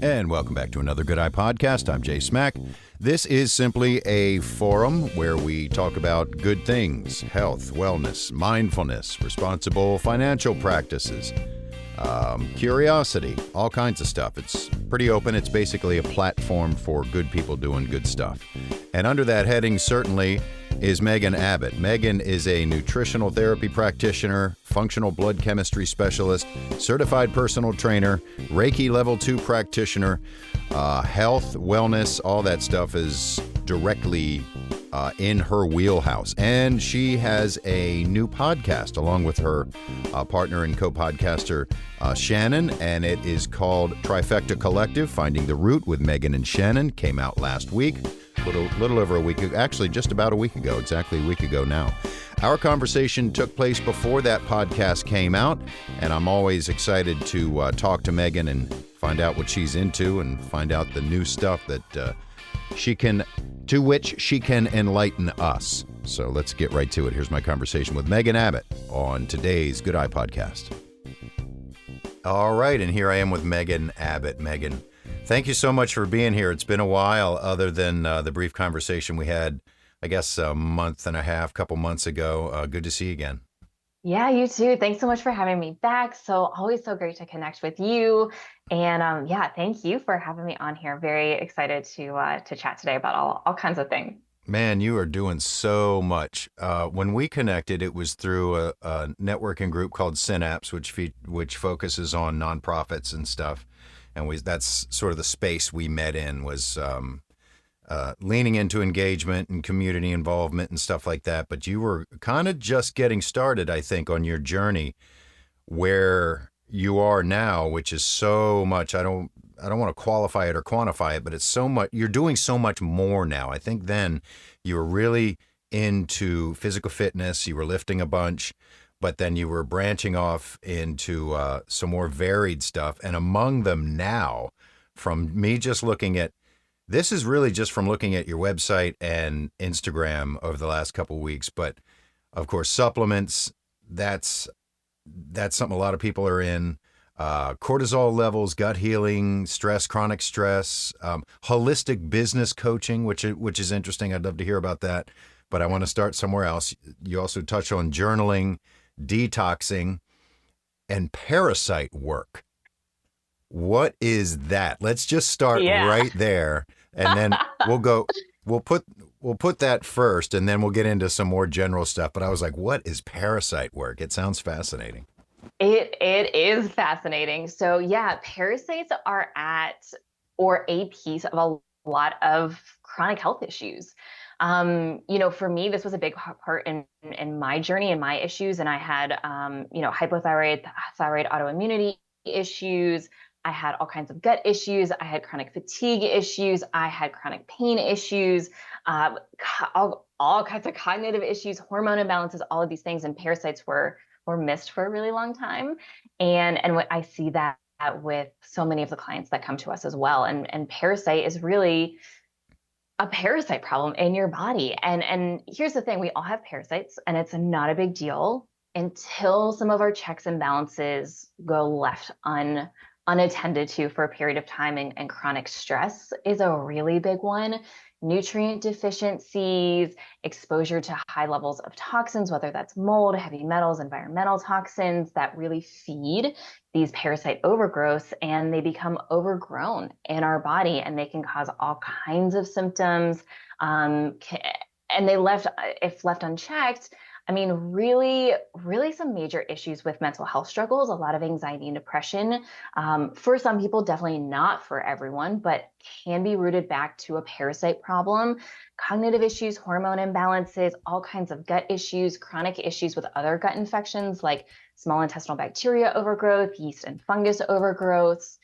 And welcome back to another Good Eye Podcast. I'm Jay Smack. This is simply a forum where we talk about good things, health, wellness, mindfulness, responsible financial practices, curiosity, all kinds of stuff. It's pretty open. It's basically a platform for good people doing good stuff. And under that heading, certainly, is Megan Abbott. Megan is a nutritional therapy practitioner, functional blood chemistry specialist, certified personal trainer, Reiki Level 2 practitioner, health, wellness, all that stuff is directly in her wheelhouse. And she has a new podcast along with her partner and co-podcaster, Shannon, and it is called Trifecta Collective, Finding the Root with Megan and Shannon. Came out last week. Little over a week ago, actually just about a week ago, exactly a week ago now. Our conversation took place before that podcast came out, and I'm always excited to talk to Megan and find out what she's into and find out the new stuff that to which she can enlighten us. So let's get right to it. Here's my conversation with Megan Abbott on today's Good Eye Podcast. All right, and here I am with Megan Abbott. Megan, thank you so much for being here. It's been a while, other than the brief conversation we had, I guess, a month and a half, couple months ago. Good to see you again. Yeah, you too. Thanks so much for having me back. So always so great to connect with you. And yeah, thank you for having me on here. Very excited to chat today about all kinds of things. Man, you are doing so much. When we connected, it was through a networking group called Synapse, which focuses on nonprofits and stuff. And that's sort of the space we met in, was leaning into engagement and community involvement and stuff like that. But you were kind of just getting started, I think, on your journey where you are now, which is so much. I don't want to qualify it or quantify it, but it's so much. You're doing so much more now. I think then you were really into physical fitness. You were lifting a bunch. But then you were branching off into some more varied stuff. And among them now, from me just looking at, this is really just from looking at your website and Instagram over the last couple of weeks. But of course, supplements, that's something a lot of people are in. Cortisol levels, gut healing, stress, chronic stress, holistic business coaching, which is interesting. I'd love to hear about that. But I want to start somewhere else. You also touch on journaling, detoxing, and parasite work. What is that? Let's just start right there, and then we'll put that first, and then we'll get into some more general stuff. But I was like, what is parasite work? It sounds fascinating. It is fascinating. So yeah, parasites are a piece of a lot of chronic health issues. For me, this was a big part in my journey and my issues. And I had, hypothyroid, thyroid autoimmunity issues. I had all kinds of gut issues. I had chronic fatigue issues. I had chronic pain issues, all kinds of cognitive issues, hormone imbalances, all of these things. And parasites were missed for a really long time. And what I see that with so many of the clients that come to us as well. And parasite is really a parasite problem in your body. And here's the thing, we all have parasites, and it's not a big deal until some of our checks and balances go left unattended to for a period of time. And chronic stress is a really big one. Nutrient deficiencies, exposure to high levels of toxins, whether that's mold, heavy metals, environmental toxins that really feed these parasite overgrowths, and they become overgrown in our body, and they can cause all kinds of symptoms. And if left unchecked, I mean, really, really some major issues with mental health struggles, a lot of anxiety and depression. For some people, definitely not for everyone, but can be rooted back to a parasite problem. Cognitive issues, hormone imbalances, all kinds of gut issues, chronic issues with other gut infections like small intestinal bacteria overgrowth, yeast and fungus overgrowths.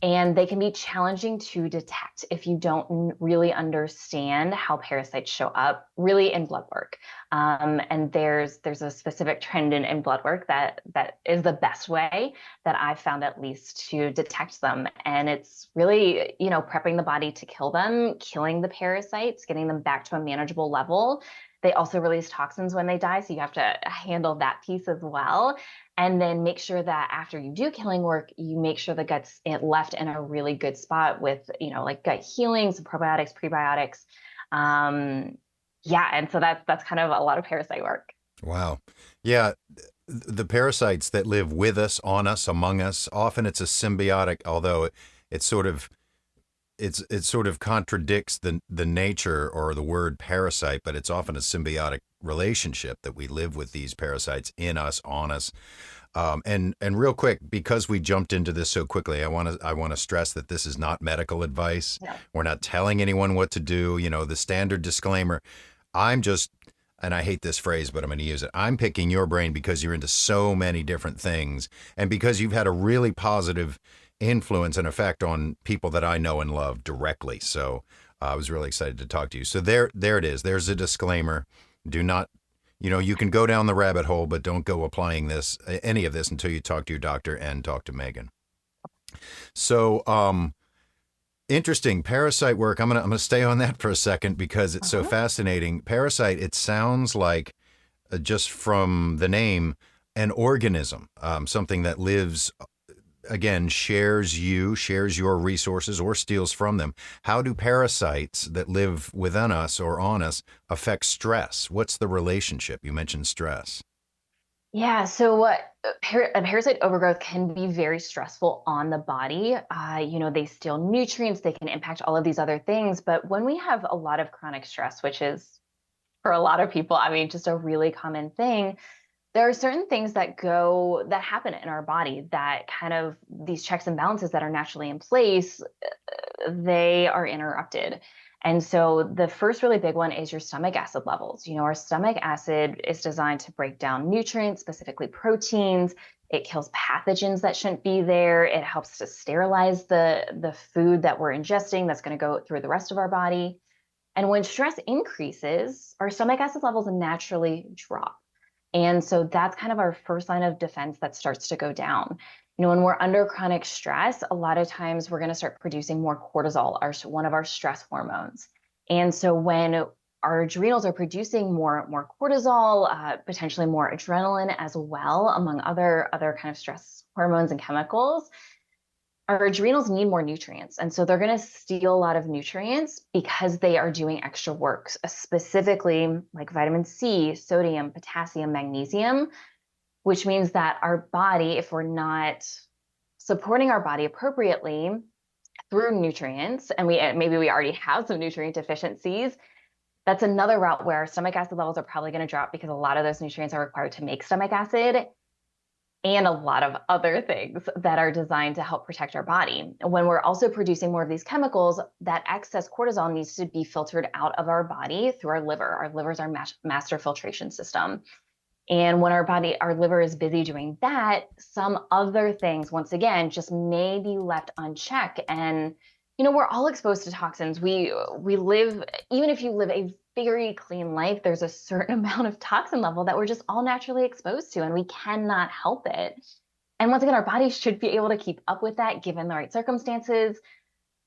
And they can be challenging to detect if you don't really understand how parasites show up really in blood work. And there's a specific trend in blood work that is the best way that I've found, at least, to detect them. And it's really, prepping the body to kill them, killing the parasites, getting them back to a manageable level. They also release toxins when they die, so you have to handle that piece as well. And then make sure that after you do killing work, you make sure the gut's left in a really good spot with, like gut healing, some probiotics, prebiotics. Yeah, and so that's kind of a lot of parasite work. Wow. Yeah. The parasites that live with us, on us, among us, often it's a symbiotic, although it's sort of it sort of contradicts the nature or the word parasite, but it's often a symbiotic relationship that we live with these parasites in us, on us. And real quick, because we jumped into this so quickly, I want to stress that this is not medical advice. No. We're not telling anyone what to do. The standard disclaimer. I'm just, and I hate this phrase, but I'm going to use it. I'm picking your brain because you're into so many different things, and because you've had a really positive influence and effect on people that I know and love directly. So I was really excited to talk to you. So there it is. There's a disclaimer. Do not, you can go down the rabbit hole, but don't go applying any of this until you talk to your doctor and talk to Megan. So, interesting parasite work. I'm gonna stay on that for a second because it's so fascinating. Parasite. It sounds like, just from the name, an organism, something that lives, again, shares your resources or steals from them. How do parasites that live within us or on us affect stress? What's the relationship? You mentioned stress. Yeah, so a parasite overgrowth can be very stressful on the body. They steal nutrients, they can impact all of these other things. But when we have a lot of chronic stress, which is for a lot of people, I mean, just a really common thing, there are certain things that happen in our body that kind of these checks and balances that are naturally in place, they are interrupted. And so the first really big one is your stomach acid levels. Our stomach acid is designed to break down nutrients, specifically proteins. It kills pathogens that shouldn't be there. It helps to sterilize the food that we're ingesting that's going to go through the rest of our body. And when stress increases, our stomach acid levels naturally drop. And so that's kind of our first line of defense that starts to go down. When we're under chronic stress, a lot of times we're going to start producing more cortisol, one of our stress hormones. And so when our adrenals are producing more cortisol, potentially more adrenaline as well, among other kind of stress hormones and chemicals, our adrenals need more nutrients. And so they're going to steal a lot of nutrients because they are doing extra work, specifically like vitamin C, sodium, potassium, magnesium, which means that our body, if we're not supporting our body appropriately through nutrients, and maybe we already have some nutrient deficiencies, that's another route where stomach acid levels are probably going to drop because a lot of those nutrients are required to make stomach acid, and a lot of other things that are designed to help protect our body. When we're also producing more of these chemicals, that excess cortisol needs to be filtered out of our body through our liver. Our liver is our master filtration system. And when our liver is busy doing that, some other things, once again, just may be left unchecked. And, we're all exposed to toxins. We live, even if you live a very clean life, there's a certain amount of toxin level that we're just all naturally exposed to, and we cannot help it. And once again, our bodies should be able to keep up with that given the right circumstances.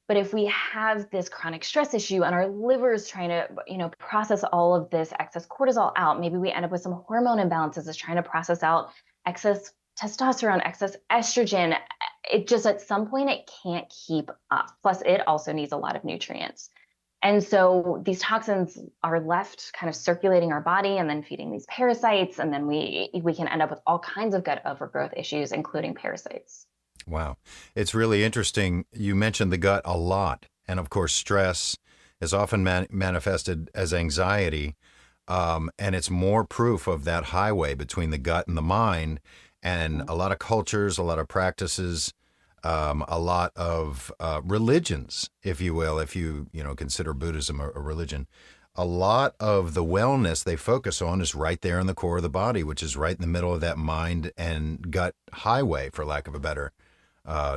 But if we have this chronic stress issue and our liver is trying to, process all of this excess cortisol out, maybe we end up with some hormone imbalances that's trying to process out excess testosterone, excess estrogen. It just, at some point, it can't keep up. Plus, it also needs a lot of nutrients. And so these toxins are left kind of circulating our body and then feeding these parasites. And then we can end up with all kinds of gut overgrowth issues, including parasites. Wow. It's really interesting. You mentioned the gut a lot. And of course, stress is often manifested as anxiety. And it's more proof of that highway between the gut and the mind. And a lot of cultures, a lot of practices, a lot of religions, if you will, if you consider Buddhism a religion. A lot of the wellness they focus on is right there in the core of the body, which is right in the middle of that mind and gut highway, for lack of a better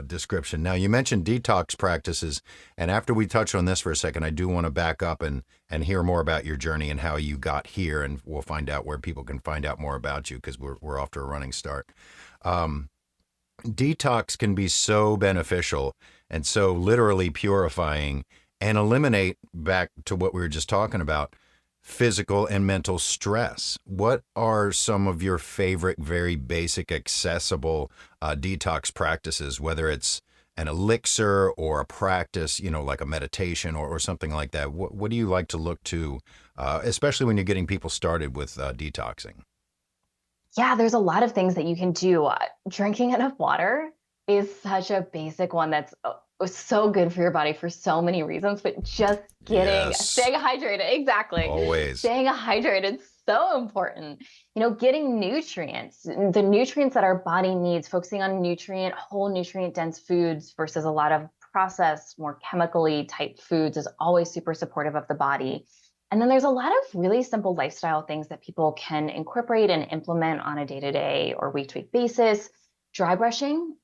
description. Now, you mentioned detox practices, and after we touch on this for a second, I do want to back up and hear more about your journey and how you got here, and we'll find out where people can find out more about you, because we're off to a running start. Detox can be so beneficial and so literally purifying, and eliminate, back to what we were just talking about, physical and mental stress. What are some of your favorite, very basic, accessible detox practices, whether it's an elixir or a practice, like a meditation or something like that? What do you like to look to, especially when you're getting people started with detoxing? Yeah, there's a lot of things that you can do. Drinking enough water is such a basic one that's so good for your body for so many reasons, but just Yes, staying hydrated, exactly. always. Staying hydrated is so important. Getting nutrients, the nutrients that our body needs, focusing on whole nutrient dense foods versus a lot of processed, more chemically type foods is always super supportive of the body. And then there's a lot of really simple lifestyle things that people can incorporate and implement on a day to day or week to week basis. Dry brushing,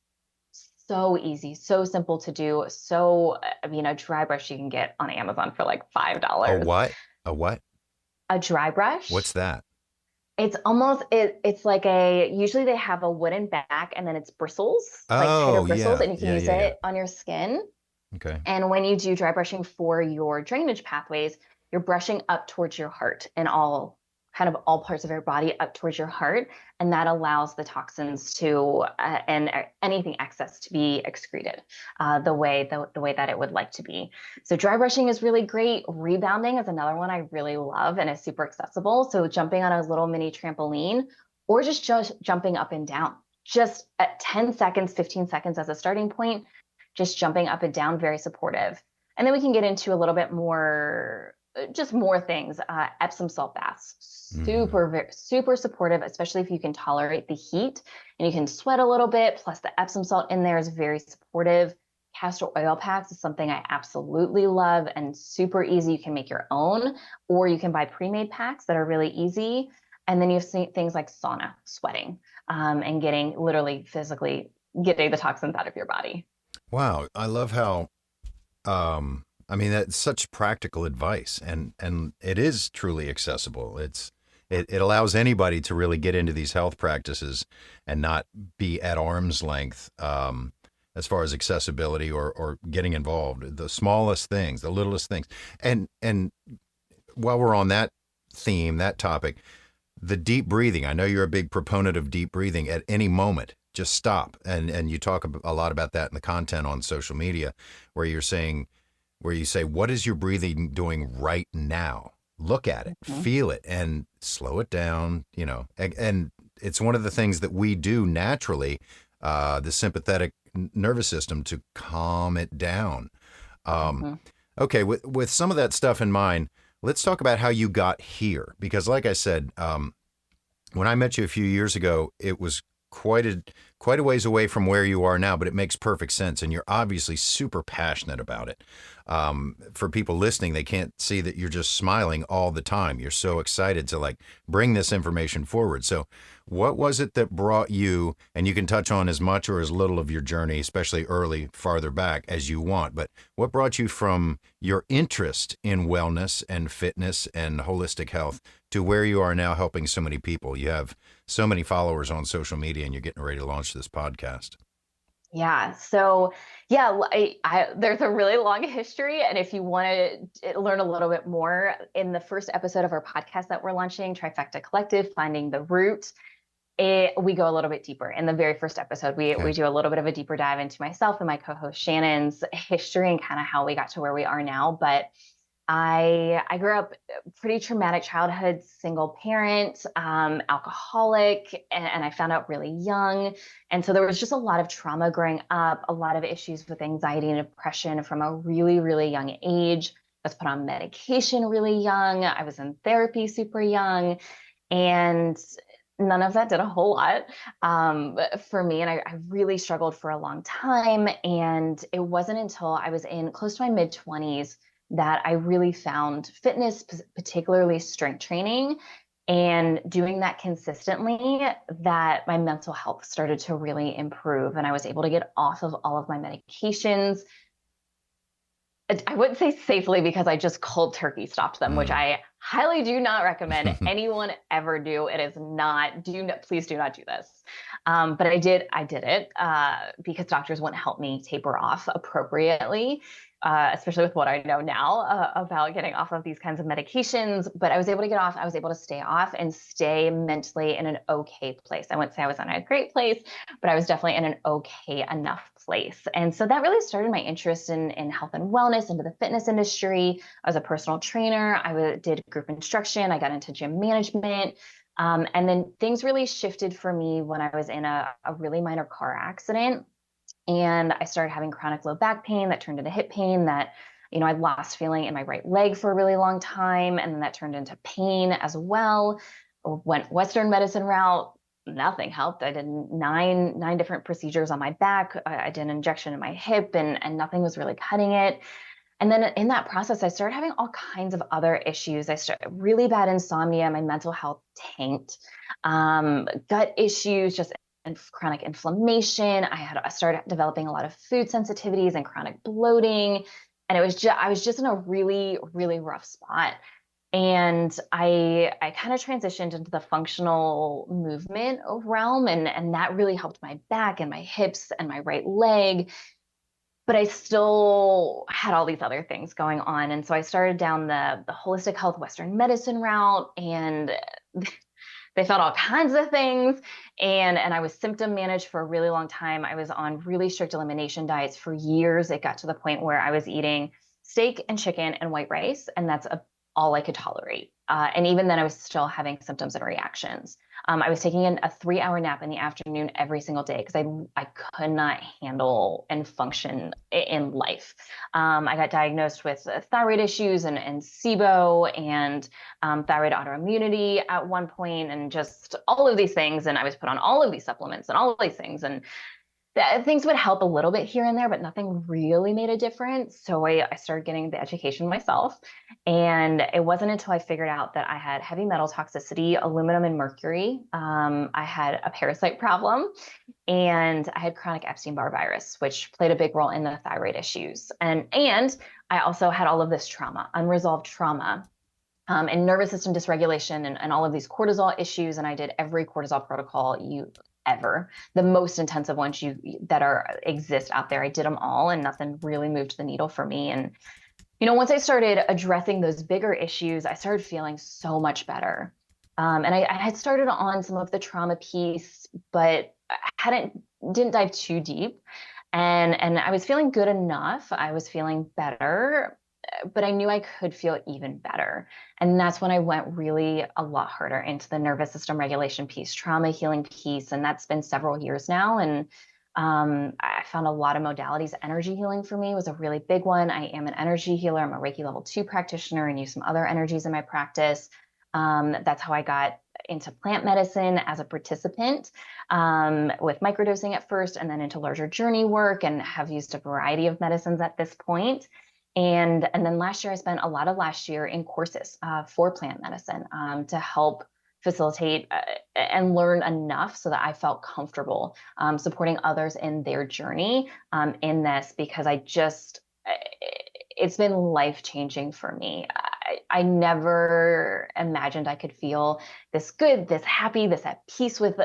so easy, so simple to do. A dry brush you can get on Amazon for like A $5. what? A what? A dry brush, What's that? it's like usually they have a wooden back and then it's bristles, like tighter Oh, bristles, yeah. and you can Yeah, use yeah, yeah. it on your skin. Okay. And when you do dry brushing for your drainage pathways, you're brushing up towards your heart and all parts of your body up towards your heart. And that allows the toxins and anything excess to be excreted the way that it would like to be. So dry brushing is really great. Rebounding is another one I really love and is super accessible. So jumping on a little mini trampoline or just jumping up and down, just at 10 seconds, 15 seconds as a starting point, just jumping up and down, very supportive. And then we can get into a little bit more, just more things. Epsom salt baths, Mhm. super, super supportive, especially if you can tolerate the heat and you can sweat a little bit. Plus, the Epsom salt in there is very supportive. Castor oil packs is something I absolutely love and super easy. You can make your own, or you can buy pre-made packs that are really easy. And then you see things like sauna, sweating, and getting literally physically getting the toxins out of your body. Wow, I love how I mean that's such practical advice and it is truly accessible. It allows anybody to really get into these health practices and not be at arm's length as far as accessibility or getting involved. The smallest things, the littlest things. And while we're on that theme, that topic, the deep breathing. I know you're a big proponent of deep breathing at any moment. Just stop. And you talk a lot about that in the content on social media where where you say, what is your breathing doing right now? Look at it, Mhm. feel it, and slow it down, and it's one of the things that we do naturally, the sympathetic nervous system to calm it down. Um, Mhm. okay, with some of that stuff in mind, let's talk about how you got here. Because like I said, when I met you a few years ago, it was quite a quite a ways away from where you are now, but it makes perfect sense, and you're obviously super passionate about it. For people listening, they can't see that you're just smiling all the time. You're so excited to like bring this information forward. So, what was it that brought you? And you can touch on as much or as little of your journey, especially early, farther back as you want. But what brought you from your interest in wellness and fitness and holistic health to where you are now helping so many people? You have so many followers on social media and you're getting ready to launch this podcast. Yeah. So, yeah, there's a really long history. And if you want to learn a little bit more, in the first episode of our podcast that we're launching, Trifecta Collective, Finding the Root, we go a little bit deeper. In the very first episode, we Okay. do a little bit of a deeper dive into myself and my co-host Shannon's history and kind of how we got to where we are now. But I grew up pretty traumatic childhood, single parent, alcoholic, and I found out really young. And so there was just a lot of trauma growing up, a lot of issues with anxiety and depression from a really, really young age. I was put on medication really young. I was in therapy super young, and none of that did a whole lot for me. And I really struggled for a long time. And it wasn't until I was in close to my mid 20s that I really found fitness, particularly strength training, and doing that consistently, that my mental health started to really improve. And I was able to get off of all of my medications. I wouldn't say safely because I just cold turkey stopped them, which Mm. I highly do not recommend anyone ever do. It is not, please do not do this. But I did it because doctors wouldn't help me taper off appropriately. especially with what I know now about getting off of these kinds of medications. But I was able to get off. I was able to stay off and stay mentally in an okay place. I wouldn't say I was in a great place, but I was definitely in an okay enough place. And so that really started my interest in health and wellness, into the fitness industry. I was a personal trainer. Did group instruction. I got into gym management. And then things really shifted for me when I was in a really minor car accident. And I started having chronic low back pain that turned into hip pain that, I'd lost feeling in my right leg for a really long time. And then that turned into pain as well. Went Western medicine route. Nothing helped. I did nine different procedures on my back. I did an injection in my hip and nothing was really cutting it. And then in that process, I started having all kinds of other issues. I started really bad insomnia. My mental health tanked. Gut issues, just and chronic inflammation. I started developing a lot of food sensitivities and chronic bloating. And I was just in a really, really rough spot. And I kind of transitioned into the functional movement realm, and that really helped my back and my hips and my right leg. But I still had all these other things going on. And so I started down the holistic health Western medicine route, and they found all kinds of things. And I was symptom managed for a really long time. I was on really strict elimination diets for years. It got to the point where I was eating steak and chicken and white rice, and that's all I could tolerate. And even then, I was still having symptoms and reactions. I was taking a 3-hour nap in the afternoon every single day because I could not handle and function in life. I got diagnosed with thyroid issues and SIBO and thyroid autoimmunity at one point, and just all of these things. And I was put on all of these supplements and all of these things. And things would help a little bit here and there, but nothing really made a difference. So I started getting the education myself. And it wasn't until I figured out that I had heavy metal toxicity, aluminum and mercury. I had a parasite problem, and I had chronic Epstein-Barr virus, which played a big role in the thyroid issues. And I also had all of this trauma, unresolved trauma. And nervous system dysregulation and all of these cortisol issues. And I did every cortisol protocol ever, the most intensive ones exist out there. I did them all, and nothing really moved the needle for me. And once I started addressing those bigger issues, I started feeling so much better. And I had started on some of the trauma piece, but didn't dive too deep. And I was feeling good enough. I was feeling better, but I knew I could feel even better. And that's when I went really a lot harder into the nervous system regulation piece, trauma healing piece. And that's been several years now. And I found a lot of modalities. Energy healing for me was a really big one. I am an energy healer. I'm a Reiki Level 2 practitioner and use some other energies in my practice. That's how I got into plant medicine as a participant, with microdosing at first, and then into larger journey work, and have used a variety of medicines at this point. And then last year, I spent a lot of last year in courses for plant medicine to help facilitate and learn enough so that I felt comfortable supporting others in their journey in this, because it's been life-changing for me. I never imagined I could feel this good, this happy, this at peace with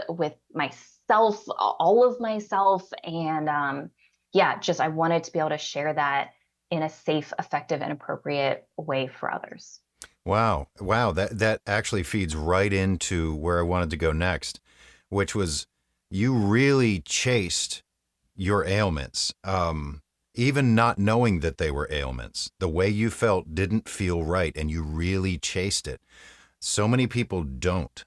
myself, all of myself. And I wanted to be able to share that in a safe, effective, and appropriate way for others. Wow. That actually feeds right into where I wanted to go next, which was you really chased your ailments, even not knowing that they were ailments. The way you felt didn't feel right, and you really chased it. So many people don't.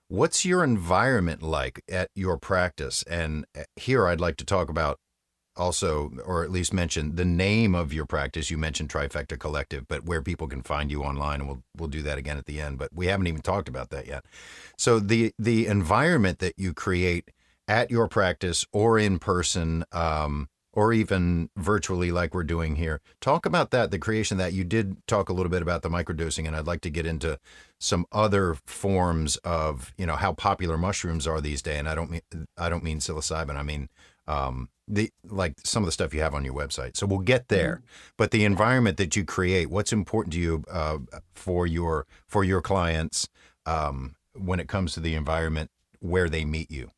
What's your environment like at your practice? And here I'd like to talk about also, or at least mention the name of your practice. You mentioned Trifecta Collective, but where people can find you online, and we'll do that again at the end, but we haven't even talked about that yet. So the environment that you create at your practice or in person, or even virtually like we're doing here, talk about that, the creation of that. You did talk a little bit about the microdosing, and I'd like to get into some other forms of, how popular mushrooms are these days. And I don't mean psilocybin. I mean, like some of the stuff you have on your website. So we'll get there. But the environment that you create, what's important to you for your clients when it comes to the environment where they meet you?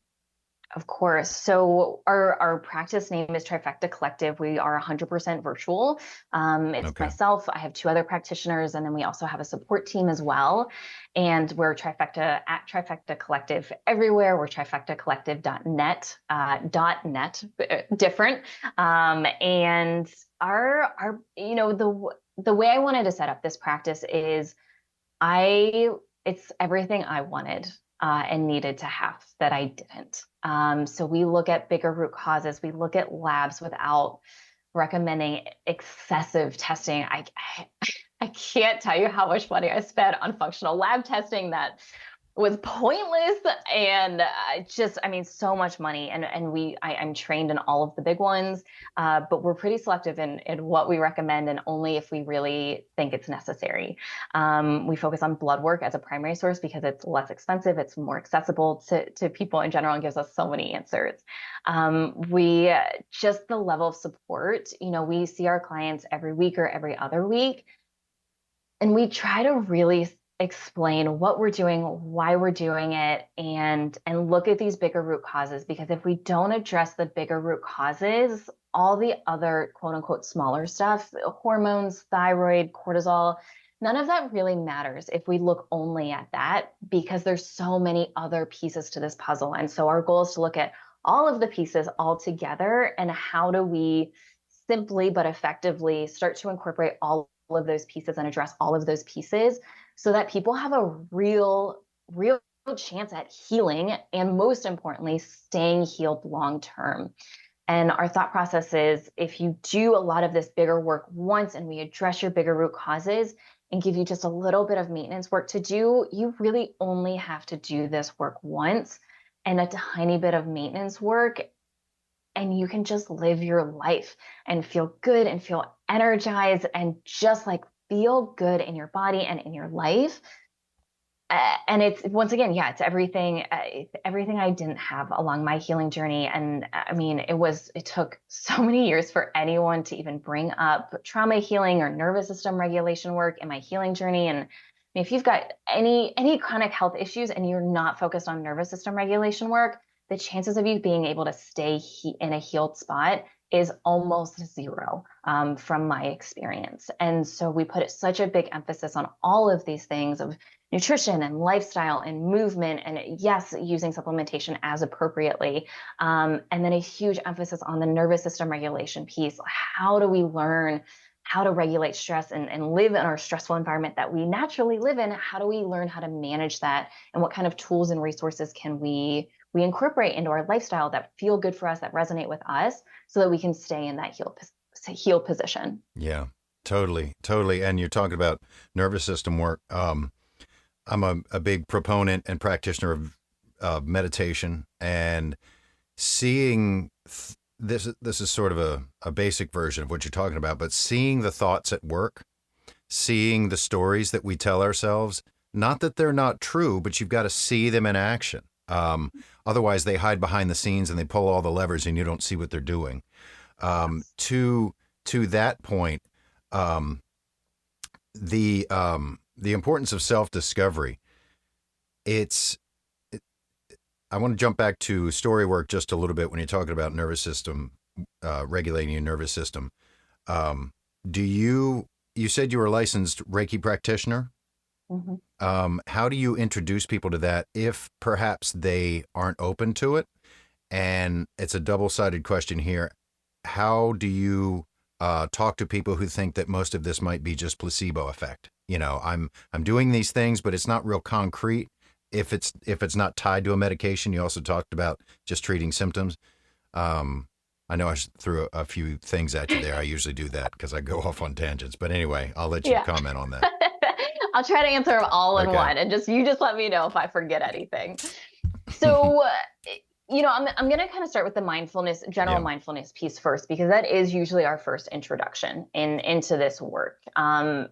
Of course. So our practice name is Trifecta Collective. We are 100% virtual. It's Okay. myself. I have two other practitioners, and then we also have a support team as well. And we're Trifecta at Trifecta Collective everywhere. We're trifectacollective.net, .net, different. And our the way I wanted to set up this practice is I it's everything I wanted and needed to have that I didn't. So we look at bigger root causes. We look at labs without recommending excessive testing. I can't tell you how much money I spent on functional lab testing that was pointless and I mean, so much money. And I'm trained in all of the big ones, but we're pretty selective in what we recommend and only if we really think it's necessary. We focus on blood work as a primary source because it's less expensive, it's more accessible to people in general, and gives us so many answers. We just the level of support, we see our clients every week or every other week, and we try to really explain what we're doing, why we're doing it, and look at these bigger root causes, because if we don't address the bigger root causes, all the other quote unquote smaller stuff, hormones, thyroid, cortisol, none of that really matters if we look only at that, because there's so many other pieces to this puzzle. And so our goal is to look at all of the pieces all together, and how do we simply but effectively start to incorporate all of those pieces and address all of those pieces so that people have a real chance at healing, and most importantly, staying healed long term. And our thought process is, if you do a lot of this bigger work once and we address your bigger root causes and give you just a little bit of maintenance work to do, you really only have to do this work once and a tiny bit of maintenance work, and you can just live your life and feel good and feel energized and just like feel good in your body and in your life. And it's, once again, yeah, it's everything I didn't have along my healing journey. And I mean, it took so many years for anyone to even bring up trauma healing or nervous system regulation work in my healing journey. And I mean, if you've got any chronic health issues and you're not focused on nervous system regulation work, the chances of you being able to stay in a healed spot is almost zero, from my experience. And so we put such a big emphasis on all of these things of nutrition and lifestyle and movement, and yes, using supplementation as appropriately. And then a huge emphasis on the nervous system regulation piece. How do we learn how to regulate stress and live in our stressful environment that we naturally live in? How do we learn how to manage that? And what kind of tools and resources can we incorporate into our lifestyle that feel good for us, that resonate with us, so that we can stay in that healed position? Yeah, totally. Totally. And you're talking about nervous system work. I'm a big proponent and practitioner of meditation, and seeing this is sort of a basic version of what you're talking about, but seeing the thoughts at work, seeing the stories that we tell ourselves, not that they're not true, but you've got to see them in action. Otherwise they hide behind the scenes and they pull all the levers and you don't see what they're doing. To that point, the importance of self-discovery. I want to jump back to story work just a little bit when you're talking about nervous system, regulating your nervous system. You said you were a licensed Reiki practitioner? Mm-hmm. How do you introduce people to that if perhaps they aren't open to it? And it's a double-sided question here. How do you talk to people who think that most of this might be just placebo effect? I'm doing these things, but it's not real concrete. If it's not tied to a medication. You also talked about just treating symptoms. I know I threw a few things at you there. I usually do that because I go off on tangents. But anyway, I'll let you comment on that. I'll try to answer them all in one, and you just let me know if I forget anything. So, I'm going to kind of start with the general mindfulness piece first, because that is usually our first introduction into this work. And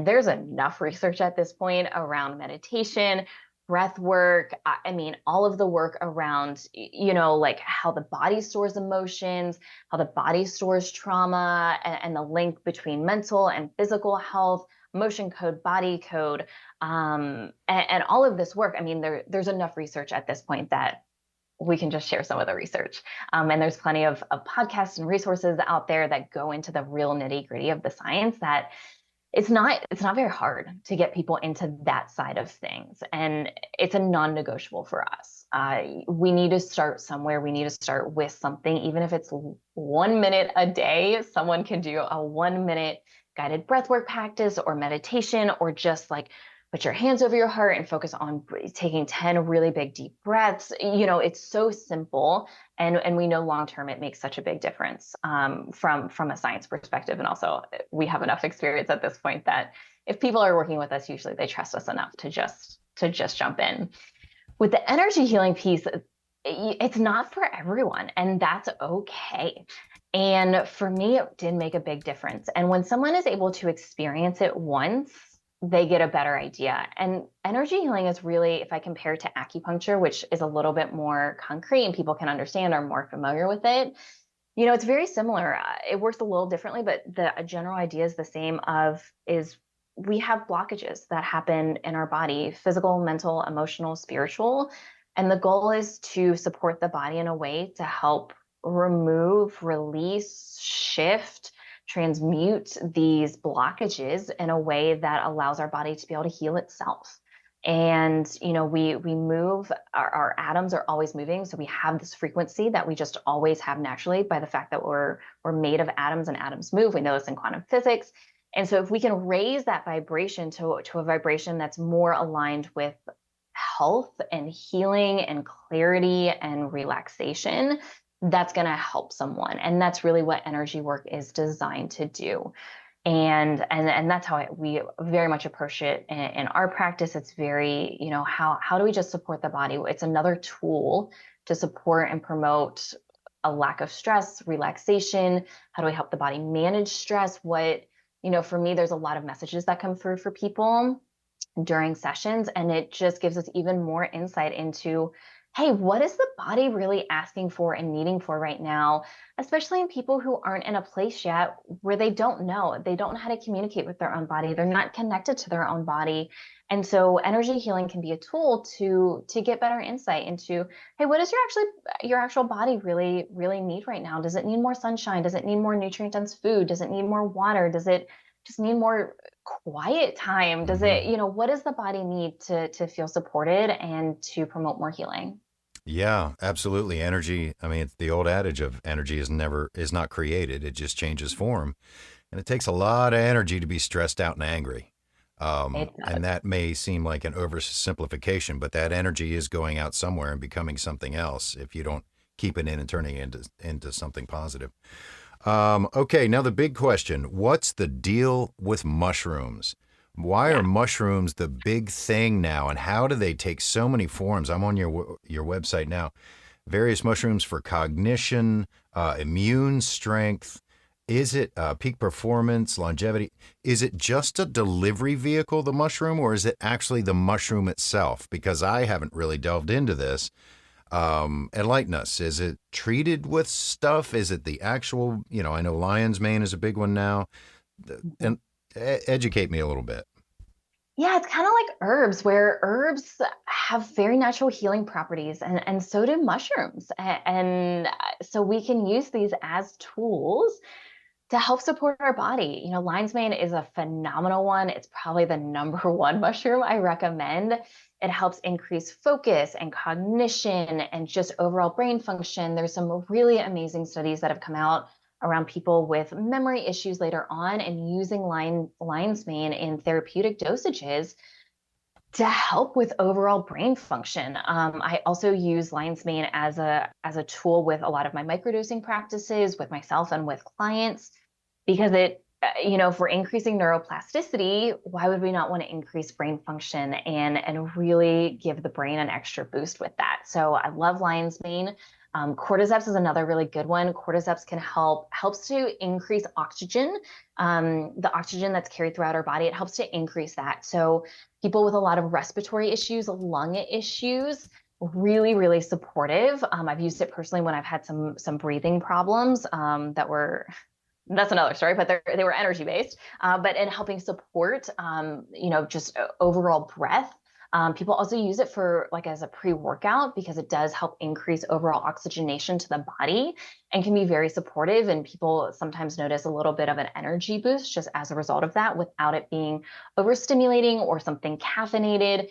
there's enough research at this point around meditation, breath work. I mean, all of the work around, like how the body stores emotions, how the body stores trauma, and the link between mental and physical health, emotion code, body code, and all of this work. I mean, there's enough research at this point that we can just share some of the research. And there's plenty of podcasts and resources out there that go into the real nitty gritty of the science, that it's not very hard to get people into that side of things. And it's a non-negotiable for us. We need to start somewhere. We need to start with something, even if it's 1 minute a day. Someone can do a 1 minute guided breathwork practice or meditation, or just like put your hands over your heart and focus on taking 10 really big deep breaths. It's so simple. And we know long term it makes such a big difference, from a science perspective. And also, we have enough experience at this point that if people are working with us, usually they trust us enough to just jump in. With the energy healing piece, it's not for everyone, and that's okay. And for me, it did make a big difference. And when someone is able to experience it once, they get a better idea. And energy healing is really, if I compare it to acupuncture, which is a little bit more concrete and people can understand, are more familiar with it, it's very similar. It works a little differently, but the general idea is the same. Is we have blockages that happen in our body: physical, mental, emotional, spiritual. And the goal is to support the body in a way to help remove, release, shift, transmute these blockages in a way that allows our body to be able to heal itself. And we move, our atoms are always moving, so we have this frequency that we just always have naturally, by the fact that we're made of atoms, and atoms move. We know this in quantum physics. And so if we can raise that vibration to a vibration that's more aligned with health and healing and clarity and relaxation, that's going to help someone. And that's really what energy work is designed to do. And that's how we very much approach it in our practice. It's very, how do we just support the body? It's another tool to support and promote a lack of stress, relaxation. How do we help the body manage stress? For me, there's a lot of messages that come through for people during sessions, and it just gives us even more insight into, hey, what is the body really asking for and needing for right now, especially in people who aren't in a place yet where they don't know how to communicate with their own body. They're not connected to their own body. And so energy healing can be a tool to get better insight into, hey, what does your actual body really, really need right now? Does it need more sunshine? Does it need more nutrient dense food? Does it need more water? Does it just need more quiet time? Does it, what does the body need to feel supported and to promote more healing? Yeah, absolutely. Energy. I mean, it's the old adage of energy is not created. It just changes form. And it takes a lot of energy to be stressed out and angry. It And does. that may seem like an oversimplification, but that energy is going out somewhere and becoming something else if you don't keep it in and turning it into something positive. Okay, now the big question: what's the deal with mushrooms? Why are Yeah. mushrooms the big thing now, and how do they take so many forms? I'm on your website now. Various mushrooms for cognition, immune strength. Is it peak performance, longevity? Is it just a delivery vehicle, the mushroom, or is it actually the mushroom itself? Because I haven't really delved into this. Enlighten us. Is it treated with stuff? Is it the actual, I know lion's mane is a big one now. Mhm. And educate me a little bit. Yeah, it's kind of like herbs, where herbs have very natural healing properties, and so do mushrooms. And so we can use these as tools to help support our body. Lion's mane is a phenomenal one. It's probably the number one mushroom I recommend. It helps increase focus and cognition and just overall brain function. There's some really amazing studies that have come out around people with memory issues later on, and using lion's mane in therapeutic dosages to help with overall brain function. I also use lion's mane as a tool with a lot of my microdosing practices with myself and with clients, because if we're increasing neuroplasticity, why would we not want to increase brain function and really give the brain an extra boost with that? So I love lion's mane. Cordyceps is another really good one. Cordyceps helps to increase oxygen, the oxygen that's carried throughout our body. It helps to increase that. So people with a lot of respiratory issues, lung issues, really, really supportive. I've used it personally when I've had some breathing problems, that's another story, but they were energy based. But in helping support, just overall breath, People also use it for like as a pre-workout because it does help increase overall oxygenation to the body and can be very supportive. And people sometimes notice a little bit of an energy boost just as a result of that without it being overstimulating or something caffeinated.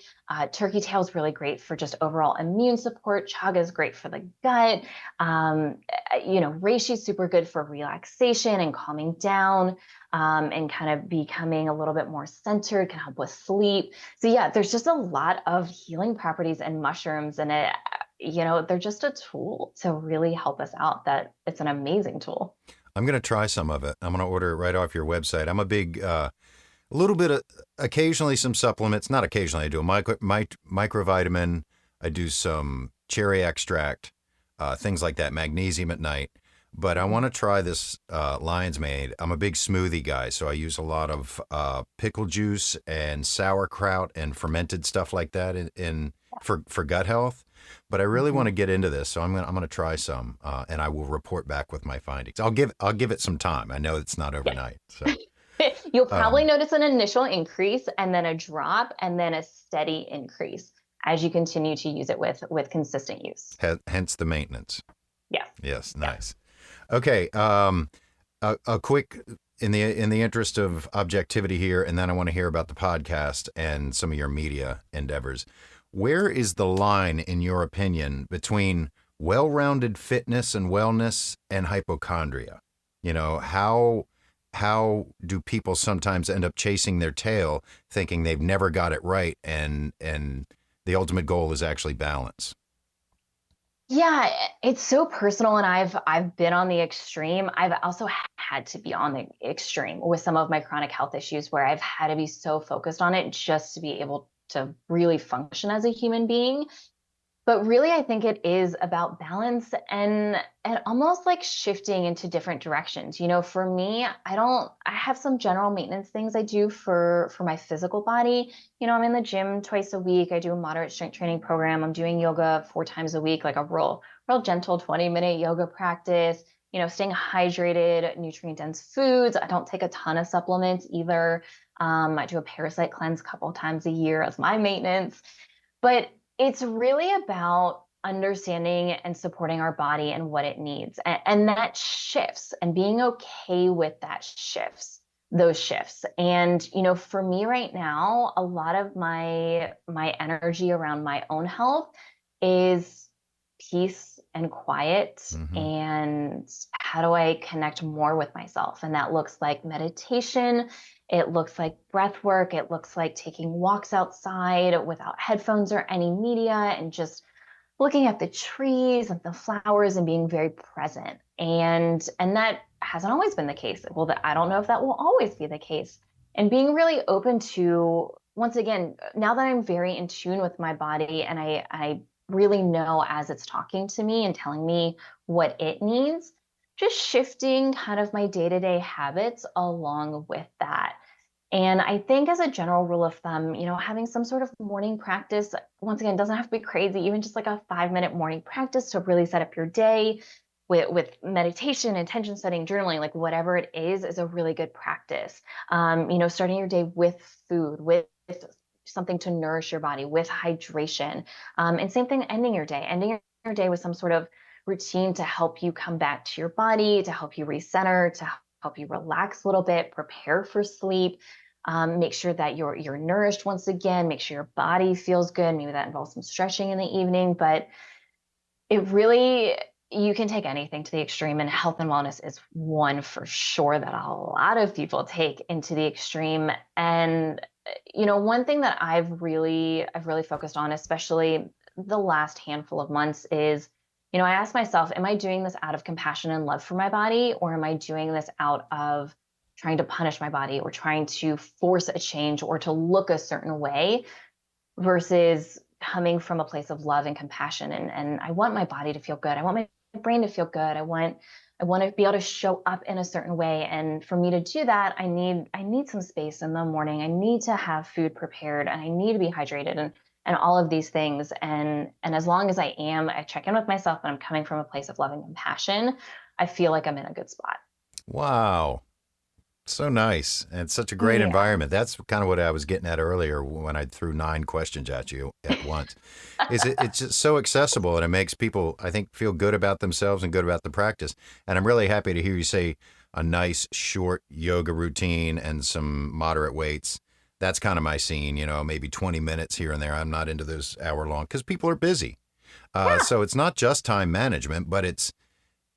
Turkey tail is really great for just overall immune support. Chaga is great for the gut. Reishi is super good for relaxation and calming down, and kind of becoming a little bit more centered, can help with sleep. So yeah, there's just a lot of healing properties in mushrooms, and they're just a tool to really help us out. That it's an amazing tool. I'm going to try some of it. I'm going to order it right off your website. I'm a big, a little bit of, occasionally some supplements, not occasionally, I do a microvitamin. I do some cherry extract, things like that, magnesium at night. But I want to try this Lion's Mane. I'm a big smoothie guy, so I use a lot of pickle juice and sauerkraut and fermented stuff like that for gut health. But I really want to get into this, so I'm gonna try some, and I will report back with my findings. I'll give it some time. I know it's not overnight, so You'll probably notice an initial increase and then a drop and then a steady increase as you continue to use it with consistent use. Hence the maintenance. Yes. Yes, nice. Okay, a quick in the interest of objectivity here, and then I want to hear about the podcast and some of your media endeavors. Where is the line, in your opinion, between well-rounded fitness and wellness and hypochondria? How do people sometimes end up chasing their tail, thinking they've never got it right, and the ultimate goal is actually balance? Yeah, it's so personal, and I've been on the extreme. I've also had to be on the extreme with some of my chronic health issues where I've had to be so focused on it just to be able to really function as a human being. But really, I think it is about balance and almost like shifting into different directions. For me, I have some general maintenance things I do for my physical body. I'm in the gym twice a week. I do a moderate strength training program. I'm doing yoga 4 times a week, like a real gentle 20-minute yoga practice. Staying hydrated, nutrient dense foods. I don't take a ton of supplements either. I do a parasite cleanse a couple of times a year as my maintenance. But it's really about understanding and supporting our body and what it needs. And that shifts, and being okay with those shifts. And, for me right now, a lot of my energy around my own health is peace and quiet. Mm-hmm. And how do I connect more with myself? And that looks like meditation. It looks like breath work. It looks like taking walks outside without headphones or any media and just looking at the trees and the flowers and being very present. And that hasn't always been the case. Well, I don't know if that will always be the case. And being really open to, once again, now that I'm very in tune with my body and I really know as it's talking to me and telling me what it needs, just shifting kind of my day-to-day habits along with that. And I think as a general rule of thumb, having some sort of morning practice, once again, doesn't have to be crazy, even just like a 5-minute morning practice to really set up your day with meditation, intention setting, journaling, like whatever it is a really good practice. Starting your day with food, with something to nourish your body, with hydration. And same thing, ending your day with some sort of routine to help you come back to your body, to help you recenter, to help you relax a little bit, prepare for sleep, make sure that you're nourished once again, make sure your body feels good. Maybe that involves some stretching in the evening, but it really, you can take anything to the extreme, and health and wellness is one for sure that a lot of people take into the extreme. And one thing that I've really focused on, especially the last handful of months, is I ask myself, am I doing this out of compassion and love for my body, or am I doing this out of trying to punish my body or trying to force a change or to look a certain way, versus coming from a place of love and compassion? And I want my body to feel good. I want my brain to feel good. I want to be able to show up in a certain way. And for me to do that, I need some space in the morning. I need to have food prepared, and I need to be hydrated, and all of these things. And as long as I check in with myself and I'm coming from a place of love and compassion, I feel like I'm in a good spot. Wow. So nice. And it's such a great Yeah. environment. That's kind of what I was getting at earlier when I threw 9 questions at you at once. It's just so accessible and it makes people, I think, feel good about themselves and good about the practice. And I'm really happy to hear you say a nice short yoga routine and some moderate weights. That's kind of my scene, maybe 20 minutes here and there. I'm not into those hour long because people are busy. Yeah. So it's not just time management, but it's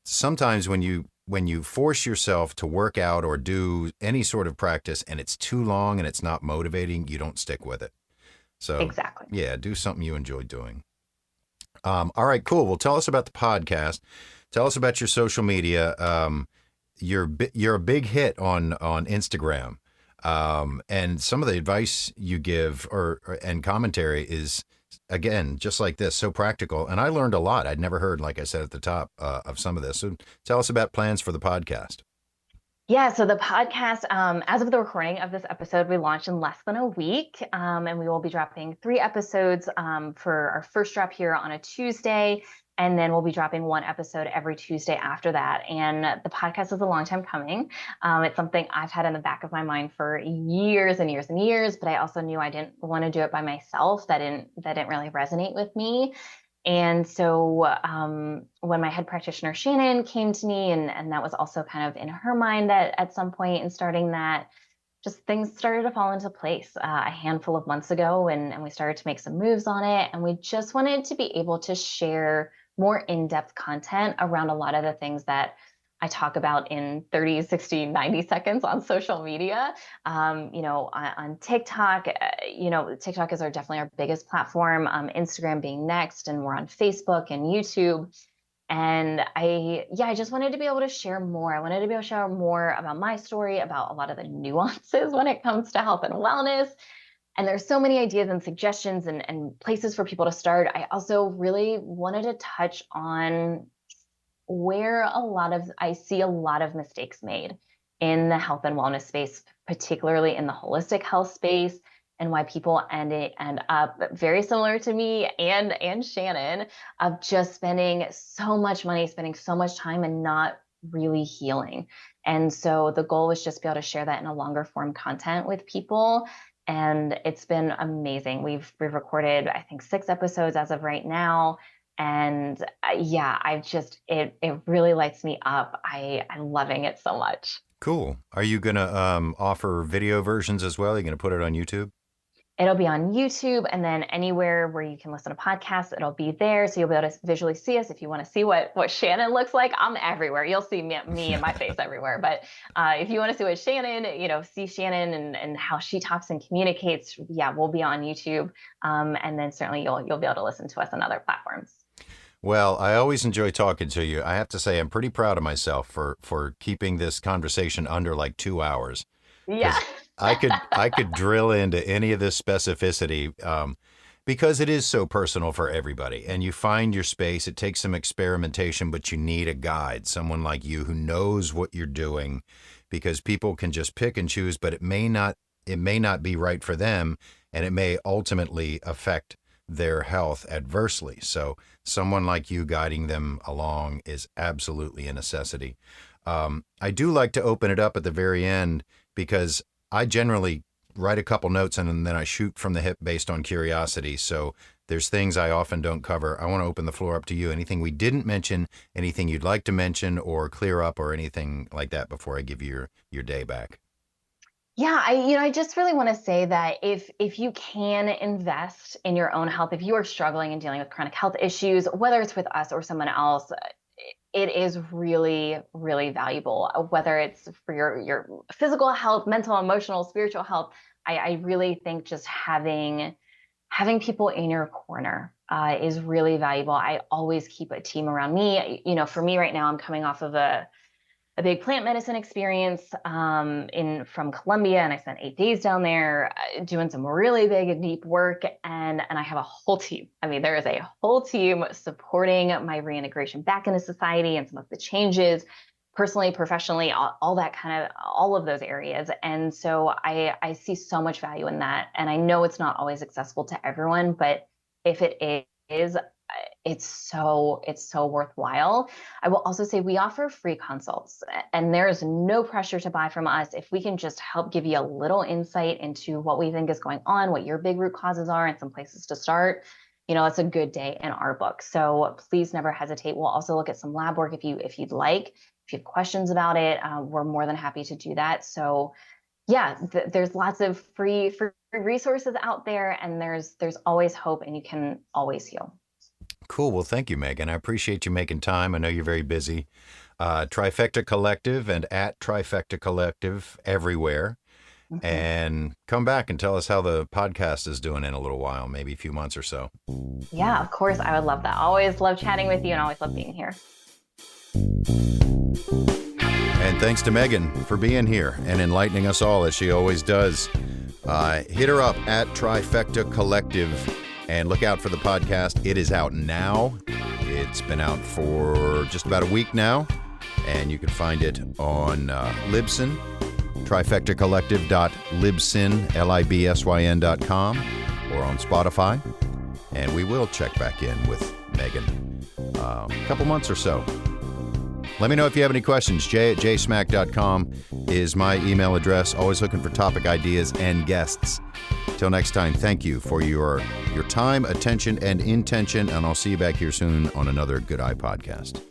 sometimes when you force yourself to work out or do any sort of practice and it's too long and it's not motivating, you don't stick with it. So Exactly. yeah, do something you enjoy doing. All right, cool. Well, tell us about the podcast. Tell us about your social media. You're a big hit on Instagram, and some of the advice you give and commentary is again just like this, so practical. And I learned a lot. I'd never heard, like I said at the top, of some of this. So tell us about plans for the podcast. Yeah, so the podcast, as of the recording of this episode, we launched in less than a week, and we will be dropping 3 episodes for our first drop here on a Tuesday, and then we'll be dropping 1 episode every Tuesday after that. And the podcast is a long time coming. It's something I've had in the back of my mind for years and years and years, but I also knew I didn't want to do it by myself. That didn't really resonate with me. And so when my head practitioner Shannon came to me, and that was also kind of in her mind at some point in starting that, just things started to fall into place a handful of months ago, and we started to make some moves on it. And we just wanted to be able to share more in-depth content around a lot of the things that I talk about in 30, 60, 90 seconds on social media. On TikTok, TikTok is definitely our biggest platform, Instagram being next, and we're on Facebook and YouTube. And I just wanted to be able to share more. I wanted to be able to share more about my story, about a lot of the nuances when it comes to health and wellness. And there's so many ideas and suggestions and places for people to start. I also really wanted to touch on where I see a lot of mistakes made in the health and wellness space, particularly in the holistic health space, and why people end up very similar to me and Shannon, of just spending so much money, spending so much time, and not really healing. And so the goal was just to be able to share that in a longer form content with people. And it's been amazing. We've recorded, I think, 6 episodes as of right now, and yeah, it really lights me up. I'm loving it so much. Cool. Are you gonna offer video versions as well? Are you gonna put it on YouTube? It'll be on YouTube, and then anywhere where you can listen to podcasts, it'll be there. So you'll be able to visually see us. If you want to see what Shannon looks like, I'm everywhere. You'll see me and my face everywhere. But if you want to see what Shannon, see Shannon and how she talks and communicates, yeah, we'll be on YouTube. And then certainly you'll be able to listen to us on other platforms. Well, I always enjoy talking to you. I have to say, I'm pretty proud of myself for keeping this conversation under like 2 hours, Yeah. because I could drill into any of this specificity, because it is so personal for everybody. And you find your space. It takes some experimentation, but you need a guide, someone like you who knows what you're doing, because people can just pick and choose, but it may not be right for them, and it may ultimately affect their health adversely. So someone like you guiding them along is absolutely a necessity. I do like to open it up at the very end because I generally write a couple notes and then I shoot from the hip based on curiosity. So there's things I often don't cover. I want to open the floor up to you. Anything we didn't mention, anything you'd like to mention or clear up or anything like that before I give you your day back. Yeah, I just really want to say that if you can invest in your own health, if you are struggling and dealing with chronic health issues, whether it's with us or someone else, it is really, really valuable. Whether it's for your physical health, mental, emotional, spiritual health, I really think just having people in your corner is really valuable. I always keep a team around me. For me right now, I'm coming off of a big plant medicine experience in from Colombia, and I spent 8 days down there doing some really big and deep work. And I have a whole team. I mean, there is a whole team supporting my reintegration back into society and some of the changes, personally, professionally, all that kind of all of those areas. And so I see so much value in that. And I know it's not always accessible to everyone, but if it is, it's so worthwhile. I will also say we offer free consults, and there's no pressure to buy from us. If we can just help give you a little insight into what we think is going on, what your big root causes are, and some places to start, it's a good day in our book. So please never hesitate. We'll also look at some lab work if you'd like. If you have questions about it, we're more than happy to do that. So yeah, there's lots of free resources out there, and there's always hope, and you can always heal. Cool. Well, thank you, Megan. I appreciate you making time. I know you're very busy. Trifecta Collective and at Trifecta Collective everywhere. Mm-hmm. And come back and tell us how the podcast is doing in a little while, maybe a few months or so. Yeah, of course. I would love that. Always love chatting with you and always love being here. And thanks to Megan for being here and enlightening us all as she always does. Hit her up at Trifecta Collective and look out for the podcast. It is out now. It's been out for just about a week now, and you can find it on Libsyn, trifectacollective.libsyn, libsyn.com, or on Spotify. And we will check back in with Megan a couple months or so. Let me know if you have any questions. j@jsmack.com is my email address. Always looking for topic ideas and guests. Till next time, thank you for your time, attention, and intention, and I'll see you back here soon on another Good Eye podcast.